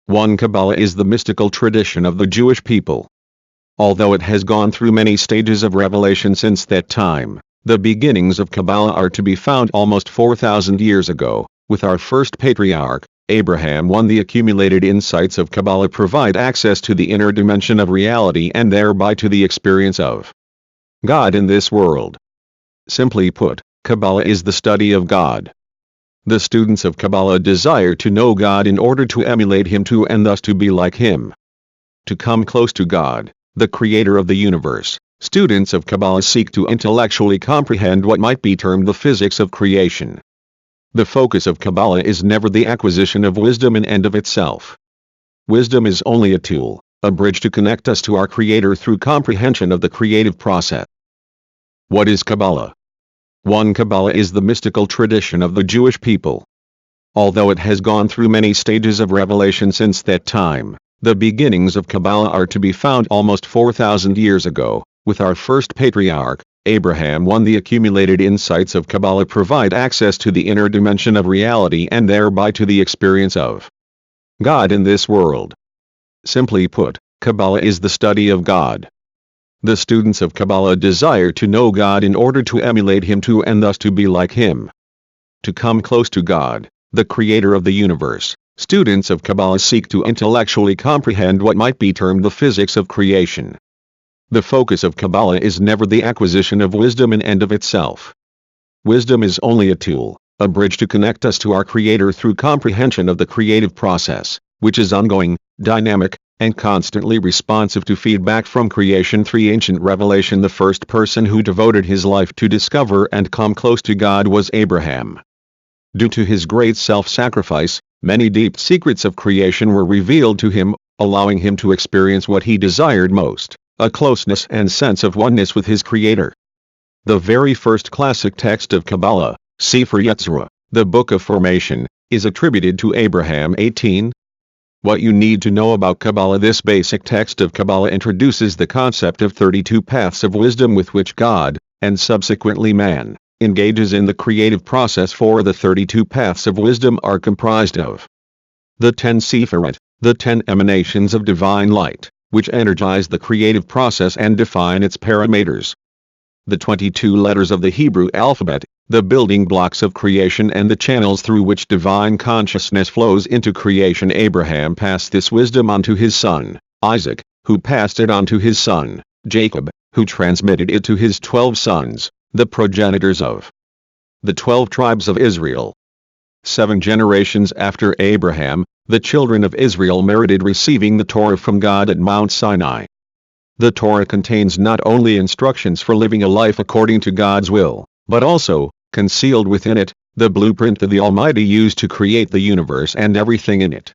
1. Kabbalah is the mystical tradition of the Jewish people. Although it has gone through many stages of revelation since that time, the beginnings of Kabbalah are to be found almost 4,000 years ago, with our first patriarch, Abraham. 1. The accumulated insights of Kabbalah provide access to the inner dimension of reality and thereby to the experience of God in this world. Simply put, Kabbalah is the study of God. The students of Kabbalah desire to know God in order to emulate Him too and thus to be like Him. To come close to God, the Creator of the universe, students of Kabbalah seek to intellectually comprehend what might be termed the physics of creation. The focus of Kabbalah is never the acquisition of wisdom in and of itself. Wisdom is only a tool, a bridge to connect us to our Creator through comprehension of the creative process. What is Kabbalah? 1. Kabbalah is the mystical tradition of the Jewish people. Although it has gone through many stages of revelation since that time, the beginnings of Kabbalah are to be found almost 4,000 years ago, with our first patriarch, Abraham. 1. The accumulated insights of Kabbalah provide access to the inner dimension of reality and thereby to the experience of God in this world. Simply put, Kabbalah is the study of God. The students of Kabbalah desire to know God in order to emulate Him too and thus to be like Him. To come close to God, the Creator of the universe, students of Kabbalah seek to intellectually comprehend what might be termed the physics of creation. The focus of Kabbalah is never the acquisition of wisdom in and of itself. Wisdom is only a tool, a bridge to connect us to our Creator through comprehension of the creative process, which is ongoing, dynamic, and constantly responsive to feedback from creation. 3. Ancient revelation. The first person who devoted his life to discover and come close to God was Abraham. Due to his great self-sacrifice, many deep secrets of creation were revealed to him, allowing him to experience what he desired most, a closeness and sense of oneness with his Creator. The very first classic text of Kabbalah, Sefer Yetzirah, the Book of Formation, is attributed to Abraham. 18. What you need to know about Kabbalah. This basic text of Kabbalah introduces the concept of 32 paths of wisdom with which God, and subsequently man, engages in the creative process. 4. The 32 paths of wisdom are comprised of the 10 Sephirot, the 10 emanations of divine light, which energize the creative process and define its parameters. The 22 letters of the Hebrew alphabet, the building blocks of creation and the channels through which divine consciousness flows into creation. Abraham passed this wisdom on to his son, Isaac, who passed it on to his son, Jacob, who transmitted it to his 12 sons, the progenitors of the 12 tribes of Israel. 7 generations after Abraham, the children of Israel merited receiving the Torah from God at Mount Sinai. The Torah contains not only instructions for living a life according to God's will, but also, concealed within it, the blueprint that the Almighty used to create the universe and everything in it.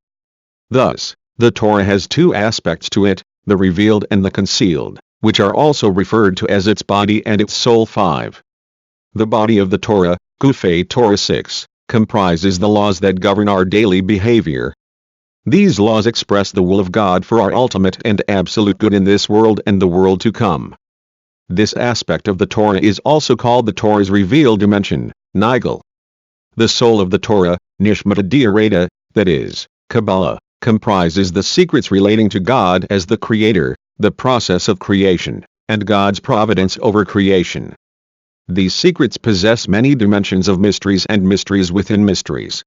Thus, the Torah has two aspects to it, the revealed and the concealed, which are also referred to as its body and its soul. 5. The body of the Torah, Gufei Torah 6, comprises the laws that govern our daily behavior. These laws express the will of God for our ultimate and absolute good in this world and the world to come. This aspect of the Torah is also called the Torah's revealed dimension, Nigel. The soul of the Torah, Nishmat D'Orata, that is, Kabbalah, comprises the secrets relating to God as the Creator, the process of creation, and God's providence over creation. These secrets possess many dimensions of mysteries and mysteries within mysteries.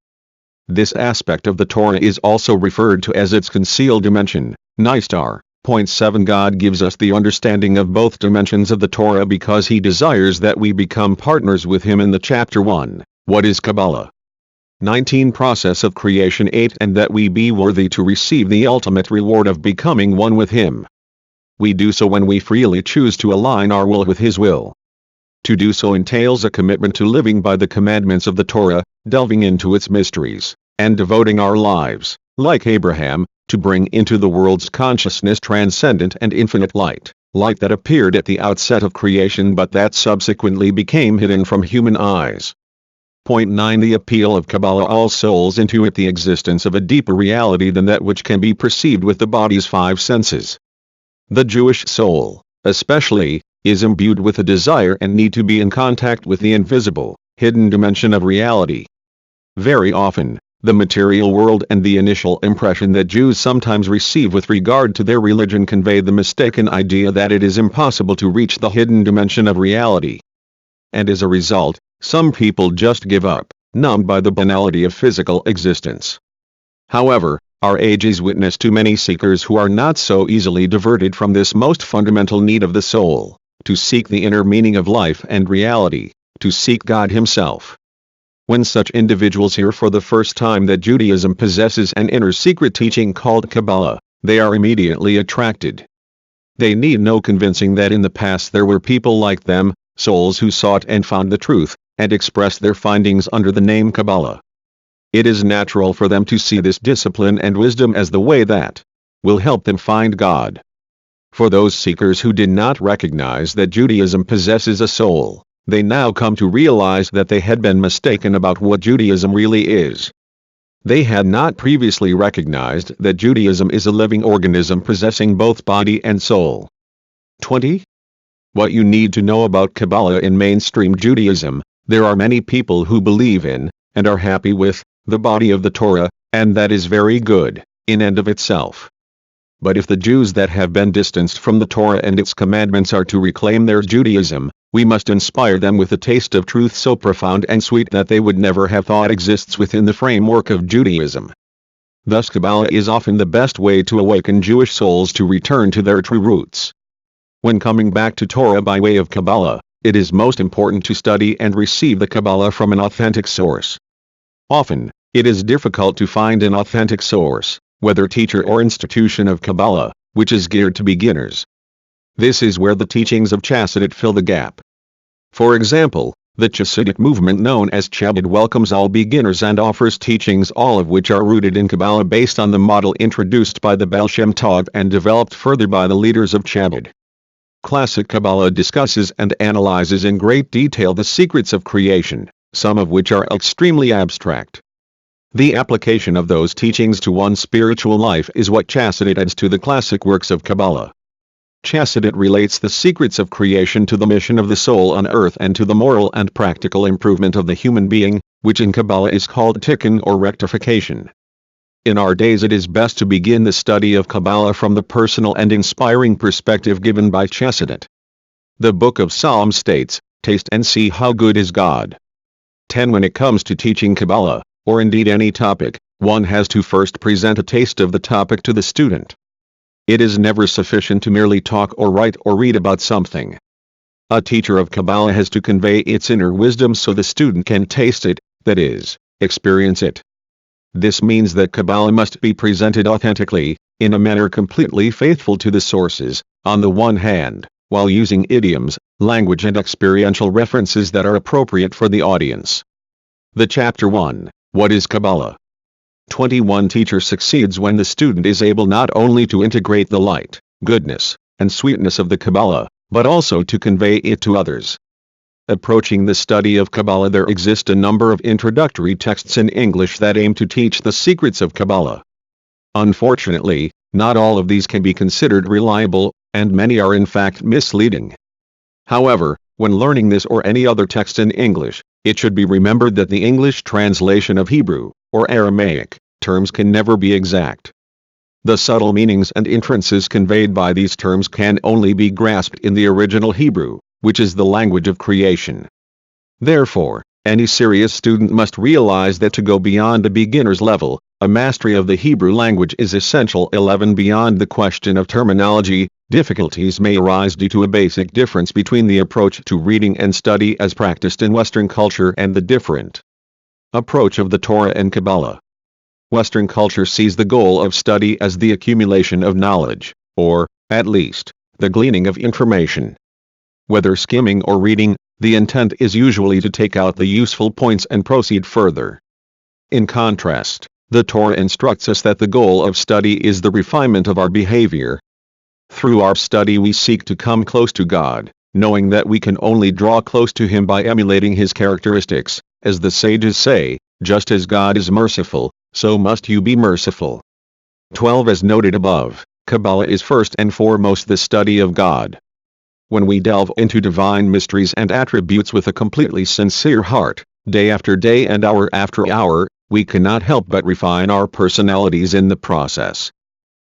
This aspect of the Torah is also referred to as its concealed dimension, Nistar. Point 7. God gives us the understanding of both dimensions of the Torah because He desires that we become partners with Him in the chapter 1, What is Kabbalah? 19. Process of creation. 8. And that we be worthy to receive the ultimate reward of becoming one with Him. We do so when we freely choose to align our will with His will. To do so entails a commitment to living by the commandments of the Torah, delving into its mysteries, and devoting our lives, like Abraham, to bring into the world's consciousness transcendent and infinite light, light that appeared at the outset of creation but that subsequently became hidden from human eyes. Point 9. The appeal of Kabbalah. All souls intuit the existence of a deeper reality than that which can be perceived with the body's 5 senses. The Jewish soul, especially, is imbued with a desire and need to be in contact with the invisible, hidden dimension of reality. Very often, The material world and the initial impression that Jews sometimes receive with regard to their religion convey the mistaken idea that it is impossible to reach the hidden dimension of reality. And as a result, some people just give up, numbed by the banality of physical existence. However, our age is witness to many seekers who are not so easily diverted from this most fundamental need of the soul, to seek the inner meaning of life and reality, to seek God Himself. When such individuals hear for the first time that Judaism possesses an inner secret teaching called Kabbalah, they are immediately attracted. They need no convincing that in the past there were people like them, souls who sought and found the truth, and expressed their findings under the name Kabbalah. It is natural for them to see this discipline and wisdom as the way that will help them find God. For those seekers who did not recognize that Judaism possesses a soul, they now come to realize that they had been mistaken about what Judaism really is. They had not previously recognized that Judaism is a living organism possessing both body and soul. 20. What you need to know about Kabbalah in mainstream Judaism: there are many people who believe in, and are happy with, the body of the Torah, and that is very good, in and of itself. But if the Jews that have been distanced from the Torah and its commandments are to reclaim their Judaism, we must inspire them with a taste of truth so profound and sweet that they would never have thought exists within the framework of Judaism. Thus Kabbalah is often the best way to awaken Jewish souls to return to their true roots. When coming back to Torah by way of Kabbalah, it is most important to study and receive the Kabbalah from an authentic source. Often, it is difficult to find an authentic source, whether teacher or institution of Kabbalah, which is geared to beginners. This is where the teachings of Chassidut fill the gap. For example, the Chassidic movement known as Chabad welcomes all beginners and offers teachings all of which are rooted in Kabbalah based on the model introduced by the Baal Shem Tov and developed further by the leaders of Chabad. Classic Kabbalah discusses and analyzes in great detail the secrets of creation, some of which are extremely abstract. The application of those teachings to one's spiritual life is what Chassidut adds to the classic works of Kabbalah. Chassidut relates the secrets of creation to the mission of the soul on earth and to the moral and practical improvement of the human being, which in Kabbalah is called tikkun or rectification. In our days it is best to begin the study of Kabbalah from the personal and inspiring perspective given by Chassidut. The Book of Psalms states, "Taste and see how good is God." 10. When it comes to teaching Kabbalah, or indeed any topic, one has to first present a taste of the topic to the student. It is never sufficient to merely talk or write or read about something. A teacher of Kabbalah has to convey its inner wisdom so the student can taste it, that is, experience it. This means that Kabbalah must be presented authentically, in a manner completely faithful to the sources, on the one hand, while using idioms, language and experiential references that are appropriate for the audience. The Chapter 1, What is Kabbalah? 21. Teacher succeeds when the student is able not only to integrate the light, goodness, and sweetness of the Kabbalah, but also to convey it to others. Approaching the study of Kabbalah, there exist a number of introductory texts in English that aim to teach the secrets of Kabbalah. Unfortunately, not all of these can be considered reliable, and many are in fact misleading. However, when learning this or any other text in English, it should be remembered that the English translation of Hebrew, or Aramaic, terms can never be exact. The subtle meanings and inferences conveyed by these terms can only be grasped in the original Hebrew, which is the language of creation. Therefore, any serious student must realize that to go beyond a beginner's level, a mastery of the Hebrew language is essential. 11. Beyond the question of terminology, difficulties may arise due to a basic difference between the approach to reading and study as practiced in Western culture and the different approach of the Torah and Kabbalah. Western culture sees the goal of study as the accumulation of knowledge, or, at least, the gleaning of information. Whether skimming or reading, the intent is usually to take out the useful points and proceed further. In contrast, the Torah instructs us that the goal of study is the refinement of our behavior. Through our study we seek to come close to God, knowing that we can only draw close to Him by emulating His characteristics. As the sages say, just as God is merciful, so must you be merciful. 12. As noted above, Kabbalah is first and foremost the study of God. When we delve into divine mysteries and attributes with a completely sincere heart, day after day and hour after hour, we cannot help but refine our personalities in the process.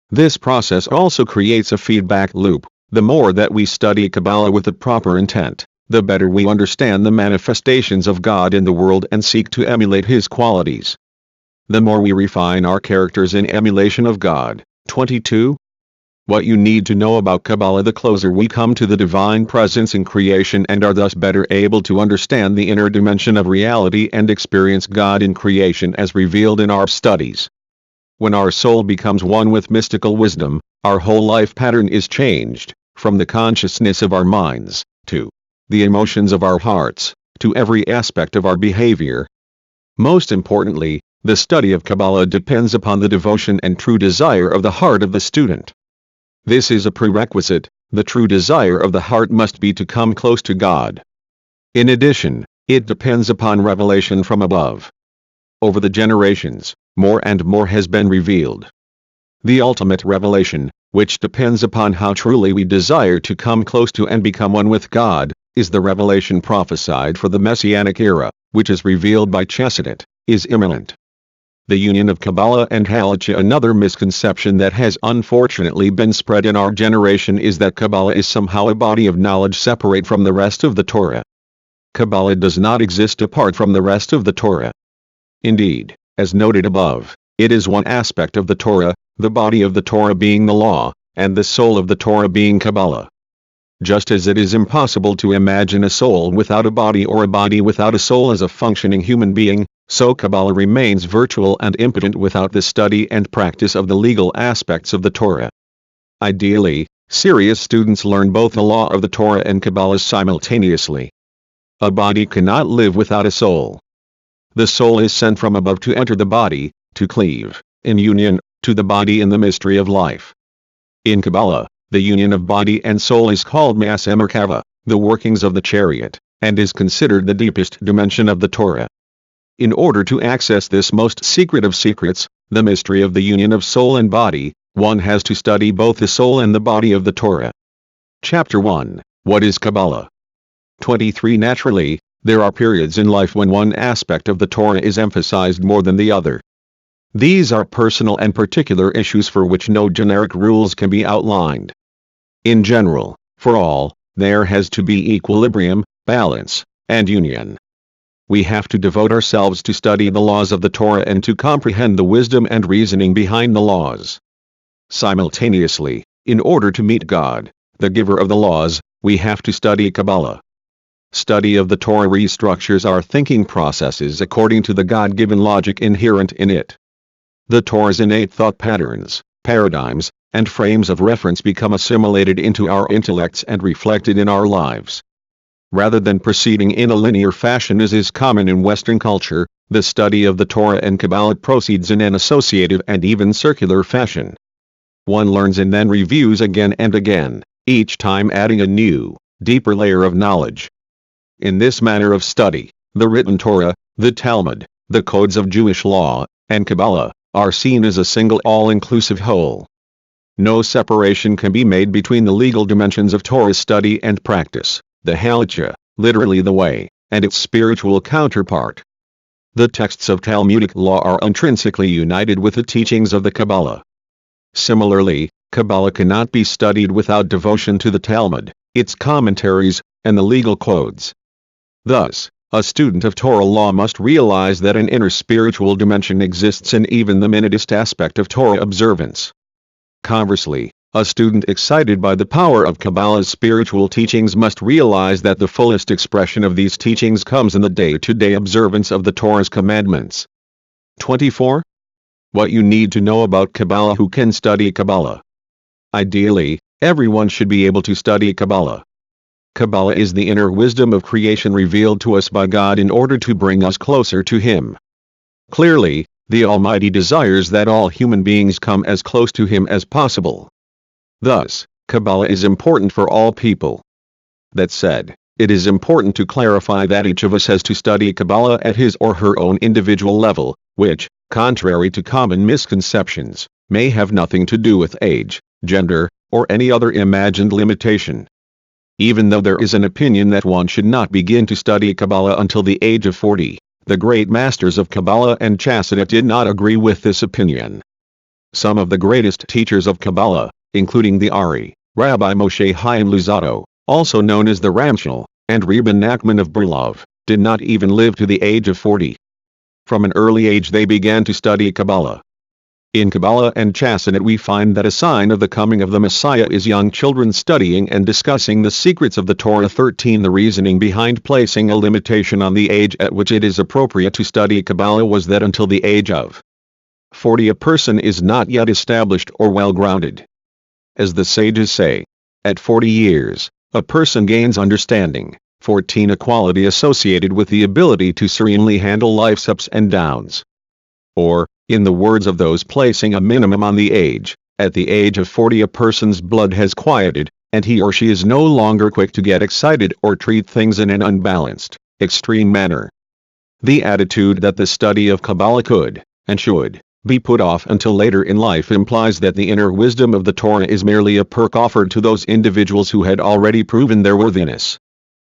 This process also creates a feedback loop. The more that we study Kabbalah with the proper intent, the better we understand the manifestations of God in the world and seek to emulate His qualities. The more we refine our characters in emulation of God. 22. What you need to know about Kabbalah. The closer we come to the divine presence in creation and are thus better able to understand the inner dimension of reality and experience God in creation as revealed in our studies. When our soul becomes one with mystical wisdom, our whole life pattern is changed, from the consciousness of our minds, to the emotions of our hearts, to every aspect of our behavior. Most importantly, the study of Kabbalah depends upon the devotion and true desire of the heart of the student. This is a prerequisite. The true desire of the heart must be to come close to God. In addition, it depends upon revelation from above. Over the generations, more and more has been revealed. The ultimate revelation, which depends upon how truly we desire to come close to and become one with God, is the revelation prophesied for the Messianic era, which is revealed by Chassidut, is imminent. The union of Kabbalah and Halakha. Another misconception that has unfortunately been spread in our generation is that Kabbalah is somehow a body of knowledge separate from the rest of the Torah. Kabbalah does not exist apart from the rest of the Torah. Indeed, as noted above, it is one aspect of the Torah, the body of the Torah being the law, and the soul of the Torah being Kabbalah. Just as it is impossible to imagine a soul without a body or a body without a soul as a functioning human being, so Kabbalah remains virtual and impotent without the study and practice of the legal aspects of the Torah. Ideally, serious students learn both the law of the Torah and Kabbalah simultaneously. A body cannot live without a soul. The soul is sent from above to enter the body, to cleave, in union, to the body in the mystery of life. In Kabbalah, the union of body and soul is called Ma'aseh Merkava, the workings of the chariot, and is considered the deepest dimension of the Torah. In order to access this most secret of secrets, the mystery of the union of soul and body, one has to study both the soul and the body of the Torah. Chapter 1. What is Kabbalah? 23. Naturally, there are periods in life when one aspect of the Torah is emphasized more than the other. These are personal and particular issues for which no generic rules can be outlined. In general, for all, there has to be equilibrium, balance, and union. We have to devote ourselves to study the laws of the Torah and to comprehend the wisdom and reasoning behind the laws. Simultaneously, in order to meet God, the giver of the laws, we have to study Kabbalah. Study of the Torah restructures our thinking processes according to the God-given logic inherent in it. The Torah's innate thought patterns, paradigms, and frames of reference become assimilated into our intellects and reflected in our lives. Rather than proceeding in a linear fashion as is common in Western culture, the study of the Torah and Kabbalah proceeds in an associative and even circular fashion. One learns and then reviews again and again, each time adding a new, deeper layer of knowledge. In this manner of study, the written Torah, the Talmud, the codes of Jewish law, and Kabbalah, are seen as a single all-inclusive whole. No separation can be made between the legal dimensions of Torah study and practice, the Halakha, literally the way, and its spiritual counterpart. The texts of Talmudic law are intrinsically united with the teachings of the Kabbalah. Similarly, Kabbalah cannot be studied without devotion to the Talmud, its commentaries, and the legal codes. Thus, a student of Torah law must realize that an inner spiritual dimension exists in even the minutest aspect of Torah observance. Conversely, a student excited by the power of Kabbalah's spiritual teachings must realize that the fullest expression of these teachings comes in the day-to-day observance of the Torah's commandments. 24. What you need to know about Kabbalah. Who can study Kabbalah? Ideally, everyone should be able to study Kabbalah. Kabbalah is the inner wisdom of creation revealed to us by God in order to bring us closer to Him. Clearly, the Almighty desires that all human beings come as close to Him as possible. Thus, Kabbalah is important for all people. That said, it is important to clarify that each of us has to study Kabbalah at his or her own individual level, which, contrary to common misconceptions, may have nothing to do with age, gender, or any other imagined limitation. Even though there is an opinion that one should not begin to study Kabbalah until the age of 40, The great masters of Kabbalah and Chassidut did not agree with this opinion. Some of the greatest teachers of Kabbalah, including the Ari, Rabbi Moshe Chaim Luzzatto, also known as the Ramchal, and Rebbe Nachman of Berlov, did not even live to the age of 40. From an early age they began to study Kabbalah. In Kabbalah and Chassidut we find that a sign of the coming of the Messiah is young children studying and discussing the secrets of the Torah. 13. The reasoning behind placing a limitation on the age at which it is appropriate to study Kabbalah was that until the age of 40 a person is not yet established or well-grounded. As the sages say, at 40 years, a person gains understanding. 14. A quality associated with the ability to serenely handle life's ups and downs. Or, in the words of those placing a minimum on the age, at the age of 40 a person's blood has quieted, and he or she is no longer quick to get excited or treat things in an unbalanced, extreme manner. The attitude that the study of Kabbalah could, and should, be put off until later in life implies that the inner wisdom of the Torah is merely a perk offered to those individuals who had already proven their worthiness.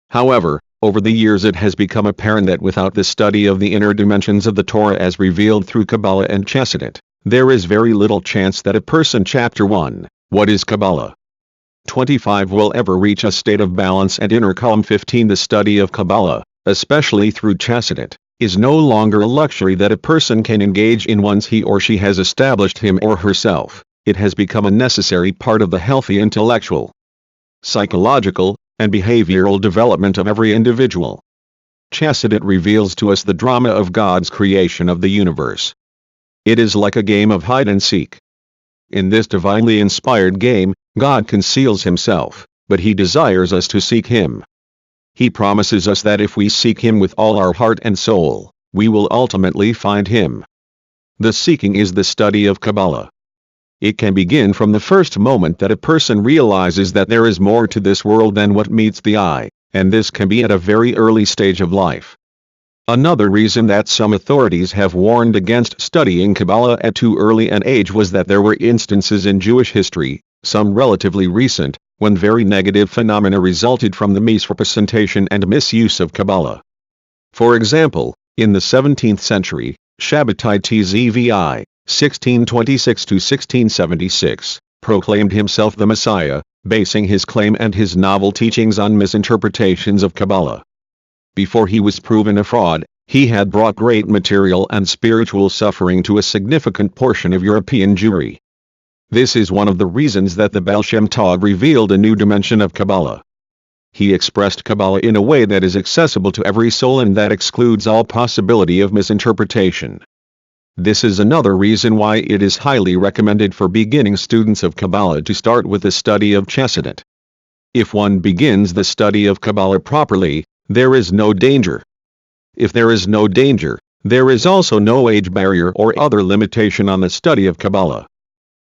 However, over the years it has become apparent that without the study of the inner dimensions of the Torah as revealed through Kabbalah and Chassidut, there is very little chance that a person. Chapter 1, What is Kabbalah? 25 will ever reach a state of balance and inner calm. 15 The study of Kabbalah, especially through Chassidut, is no longer a luxury that a person can engage in once he or she has established him or herself. It has become a necessary part of the healthy intellectual, psychological, and behavioral development of every individual. Chassidut reveals to us the drama of God's creation of the universe. It is like a game of hide and seek. In this divinely inspired game, God conceals himself, but he desires us to seek him. He promises us that if we seek him with all our heart and soul, we will ultimately find him. The seeking is the study of Kabbalah. It can begin from the first moment that a person realizes that there is more to this world than what meets the eye, and this can be at a very early stage of life. Another reason that some authorities have warned against studying Kabbalah at too early an age was that there were instances in Jewish history, some relatively recent, when very negative phenomena resulted from the misrepresentation and misuse of Kabbalah. For example, in the 17th century, Shabbatai Tzvi, 1626–1676, proclaimed himself the Messiah, basing his claim and his novel teachings on misinterpretations of Kabbalah. Before he was proven a fraud, he had brought great material and spiritual suffering to a significant portion of European Jewry. This is one of the reasons that the Baal Shem Tov revealed a new dimension of Kabbalah. He expressed Kabbalah in a way that is accessible to every soul and that excludes all possibility of misinterpretation. This is another reason why it is highly recommended for beginning students of Kabbalah to start with the study of Chassidut. If one begins the study of Kabbalah properly, there is no danger. If there is no danger, there is also no age barrier or other limitation on the study of Kabbalah.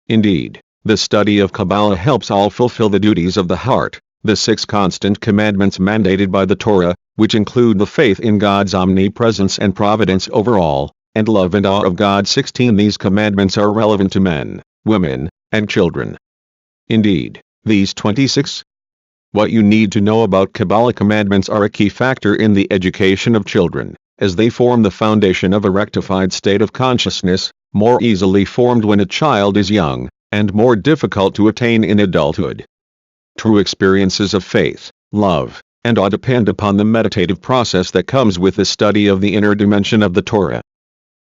Indeed, the study of Kabbalah helps all fulfill the duties of the heart, the 6 constant commandments mandated by the Torah, which include the faith in God's omnipresence and providence over all, and love and awe of God. 16 These commandments are relevant to men, women, and children. Indeed, these 26. What you need to know about Kabbalah commandments are a key factor in the education of children, as they form the foundation of a rectified state of consciousness, more easily formed when a child is young, and more difficult to attain in adulthood. True experiences of faith, love, and awe depend upon the meditative process that comes with the study of the inner dimension of the Torah.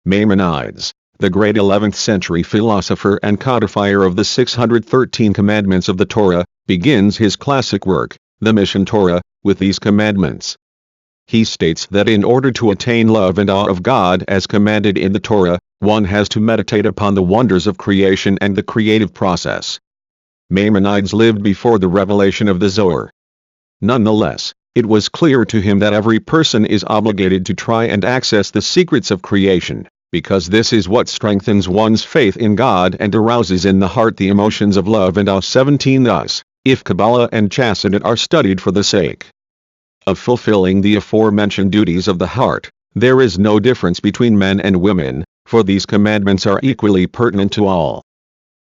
Maimonides, the great 11th century philosopher and codifier of the 613 commandments of the Torah, begins his classic work, the Mishneh Torah, with these commandments. He states that in order to attain love and awe of God as commanded in the Torah, one has to meditate upon the wonders of creation and the creative process. Maimonides lived before the revelation of the Zohar. Nonetheless, it was clear to him that every person is obligated to try and access the secrets of creation, because this is what strengthens one's faith in God and arouses in the heart the emotions of love and awe. 17 Thus, if Kabbalah and Chassidut are studied for the sake of fulfilling the aforementioned duties of the heart, there is no difference between men and women, for these commandments are equally pertinent to all.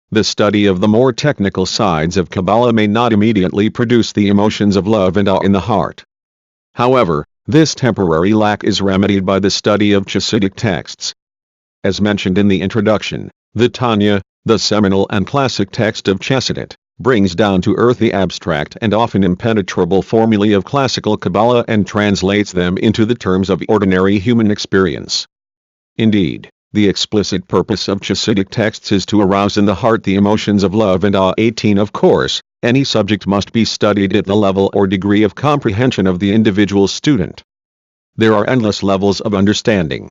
The study of the more technical sides of Kabbalah may not immediately produce the emotions of love and awe in the heart. However, This temporary lack is remedied by the study of Chassidic texts. As mentioned in the introduction, the Tanya, the seminal and classic text of Chassidut, brings down to earth the abstract and often impenetrable formulae of classical Kabbalah and translates them into the terms of ordinary human experience. Indeed, the explicit purpose of Chassidic texts is to arouse in the heart the emotions of love and awe. 18 Of course, any subject must be studied at the level or degree of comprehension of the individual student. There are endless levels of understanding.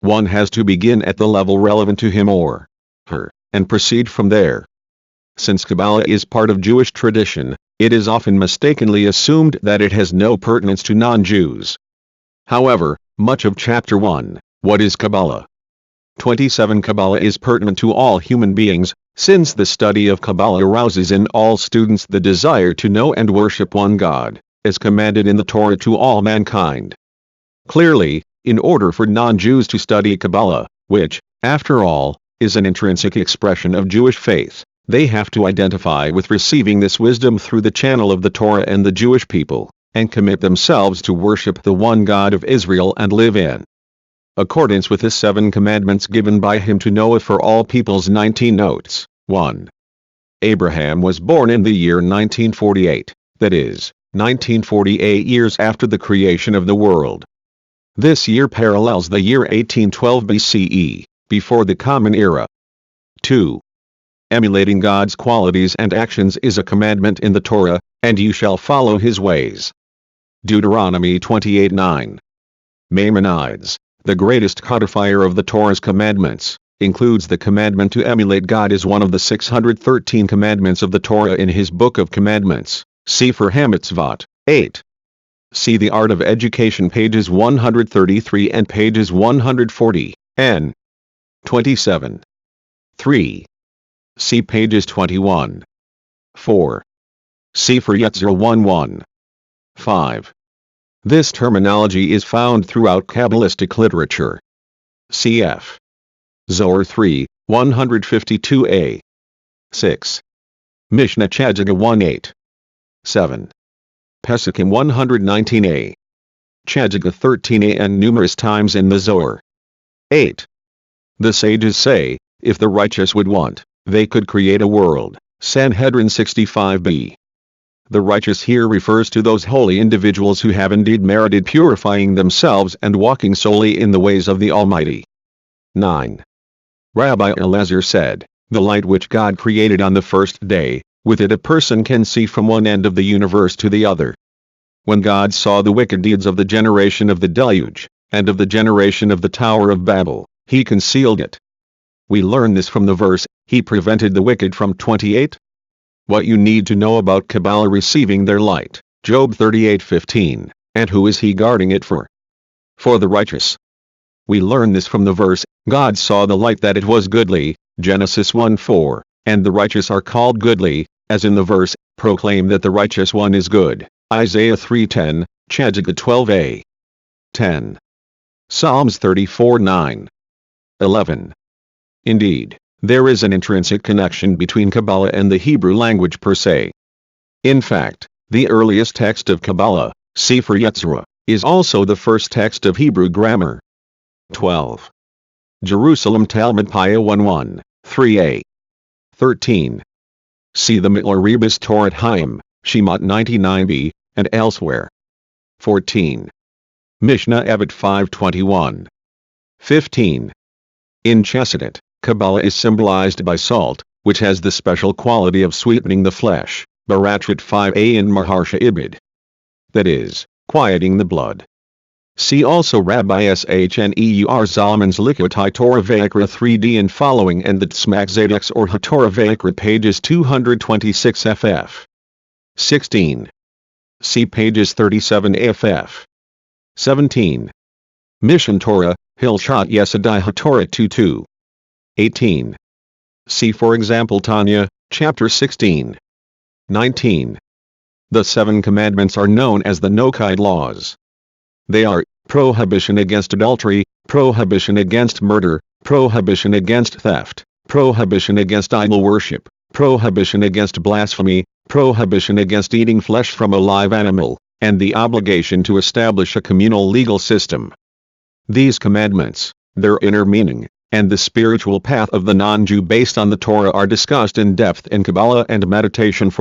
One has to begin at the level relevant to him or her, and proceed from there. Since Kabbalah is part of Jewish tradition, it is often mistakenly assumed that it has no pertinence to non-Jews. However, much of Chapter 1, What is Kabbalah? 27 Kabbalah is pertinent to all human beings, since the study of Kabbalah arouses in all students the desire to know and worship one God, as commanded in the Torah to all mankind. Clearly, in order for non-Jews to study Kabbalah, which, after all, is an intrinsic expression of Jewish faith, they have to identify with receiving this wisdom through the channel of the Torah and the Jewish people, and commit themselves to worship the one God of Israel and live in accordance with the 7 commandments given by him to Noah for all peoples. 19 Notes. 1. Abraham was born in the year 1948, that is, 1948 years after the creation of the world. This year parallels the year 1812 BCE, before the Common Era. 2. Emulating God's qualities and actions is a commandment in the Torah, and you shall follow his ways. Deuteronomy 28:9. Maimonides, the greatest codifier of the Torah's commandments, includes the commandment to emulate God as one of the 613 commandments of the Torah in his Book of Commandments, Sefer HaMitzvot, 8. See The Art of Education pages 133 and pages 140, n. 27. 3. See pages 21. 4. Sefer Yetzirah 1:1. 5. This terminology is found throughout Kabbalistic literature. Cf. Zohar 3, 152a. 6. Mishnah Chagiga 1:8. 7. Pesukim 119a. Chagiga 13a and numerous times in the Zohar. 8. The sages say, if the righteous would want, they could create a world. Sanhedrin 65b. The righteous here refers to those holy individuals who have indeed merited purifying themselves and walking solely in the ways of the Almighty. 9. Rabbi Elazar said, the light which God created on the first day, with it a person can see from one end of the universe to the other. When God saw the wicked deeds of the generation of the deluge, and of the generation of the Tower of Babel, he concealed it. We learn this from the verse, he prevented the wicked from 28. What you need to know about Kabbalah receiving their light, Job 38:15, and who is he guarding it for? For the righteous. We learn this from the verse, God saw the light that it was goodly, Genesis 1:4, and the righteous are called goodly, as in the verse, proclaim that the righteous one is good, Isaiah 3:10, Chagiga 12a. 10. Psalms 34:9. 11. Indeed, there is an intrinsic connection between Kabbalah and the Hebrew language per se. In fact, the earliest text of Kabbalah, Sefer Yetzirah, is also the first text of Hebrew grammar. 12. Jerusalem Talmud Paya 1:1, 3a. 13. See the Mitler Rebus Torat Chaim, Shemot 99b, and elsewhere. 14. Mishnah Evot 5:21. 15. In Chassidut, Kabbalah is symbolized by salt, which has the special quality of sweetening the flesh, Baratrit 5a in Maharsha Ibid. That is, quieting the blood. See also Rabbi Shneur Zalman's Likutei Torah Vayikra 3d and following and the Tzmak Zadok's or HaTorah Vayikra pages 226 ff. 16. See pages 37 ff. 17. Mishan Torah, Hilshot Yesadai HaTorah 2:2. 18. See for example Tanya, chapter 16. 19. The 7 commandments are known as the Nochide laws. They are, prohibition against adultery, prohibition against murder, prohibition against theft, prohibition against idol worship, prohibition against blasphemy, prohibition against eating flesh from a live animal, and the obligation to establish a communal legal system. These commandments, their inner meaning, and the spiritual path of the non-Jew based on the Torah are discussed in depth in Kabbalah and meditation for